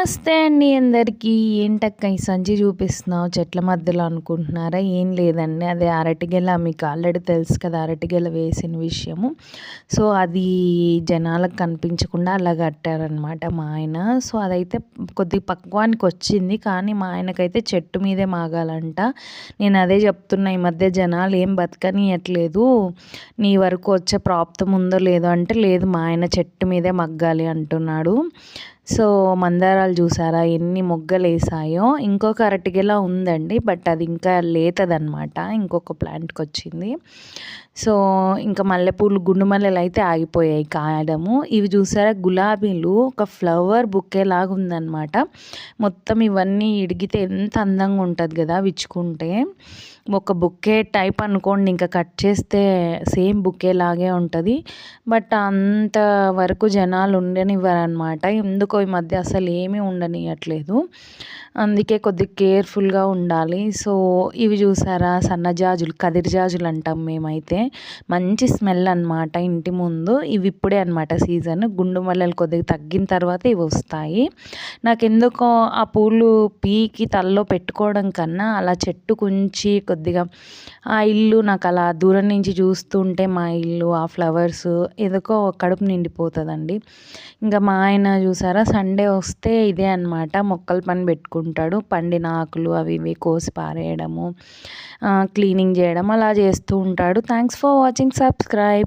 నమస్తే అండి అందరికీ. ఏంటక్క ఈ సంచి చూపిస్తున్నావు చెట్ల మధ్యలో అనుకుంటున్నారా? ఏం లేదండి, అదే అరటిగెల. మీకు ఆల్రెడీ తెలుసు కదా అరటిగెల వేసిన విషయము. సో అది జనాలకు కనిపించకుండా అలా కట్టారనమాట మా ఆయన. సో అదైతే కొద్దిగా పక్వానికి వచ్చింది, కానీ మా ఆయనకైతే చెట్టు మీదే మాగాలంట. నేను అదే చెప్తున్నా, ఈ మధ్య జనాలు ఏం బతకనియట్లేదు, నీ వరకు వచ్చే ప్రాప్తం ఉందో లేదో అంటే, లేదు మా ఆయన చెట్టు మీదే మగ్గాలి అంటున్నాడు. సో మందారాలు చూసారా ఎన్ని మొగ్గలు వేసాయో. ఇంకొక అరటిగెల ఉందండి, బట్ అది ఇంకా లేతదనమాట, ఇంకొక ప్లాంట్కి వచ్చింది. సో ఇంకా మల్లెపూలు, గుండు మల్లెలు అయితే ఆగిపోయాయి కాయడము. ఇవి చూసారా గులాబీలు, ఒక ఫ్లవర్ బుక్కే లాగా ఉందన్నమాట. మొత్తం ఇవన్నీ ఇడిగితే ఎంత అందంగా ఉంటుంది కదా విచ్చుకుంటే. ఒక బుక్కే టైప్ అనుకోండి, ఇంకా కట్ చేస్తే సేమ్ బుక్కే లాగే ఉంటుంది. బట్ అంత వరకు జనాలు ఉండనివ్వరనమాట. ఎందుకో ఈ మధ్య అసలు ఏమీ ఉండనియట్లేదు, అందుకే కొద్దిగా కేర్ఫుల్గా ఉండాలి. సో ఇవి చూసారా సన్నజాజులు, కదిరిజాజులు అంటాం మేమైతే. మంచి స్మెల్ అనమాట ఇంటి ముందు. ఇవి ఇప్పుడే అనమాట సీజన్. గుండు మల్లెలు కొద్దిగా తగ్గిన తర్వాత ఇవి వస్తాయి. నాకెందుకో ఆ పూలు పీకి తలలో పెట్టుకోవడం కన్నా అలా చెట్టు కుంచి కొద్దిగా ఆ ఇల్లు నాకు అలా దూరం నుంచి చూస్తుంటే, మా ఇల్లు ఆ ఫ్లవర్స్ ఎందుకో కడుపు నిండిపోతుందండి. ఇంకా మా ఆయన చూసారా సండే వస్తే ఇదే అనమాట, మొక్కల పని పెట్టుకుంటాడు. పండిన ఆకులు అవి ఇవి కోసి పారేయడము, క్లీనింగ్ చేయడం అలా చేస్తూ ఉంటాడు. Thanks for watching. సబ్స్క్రైబ్.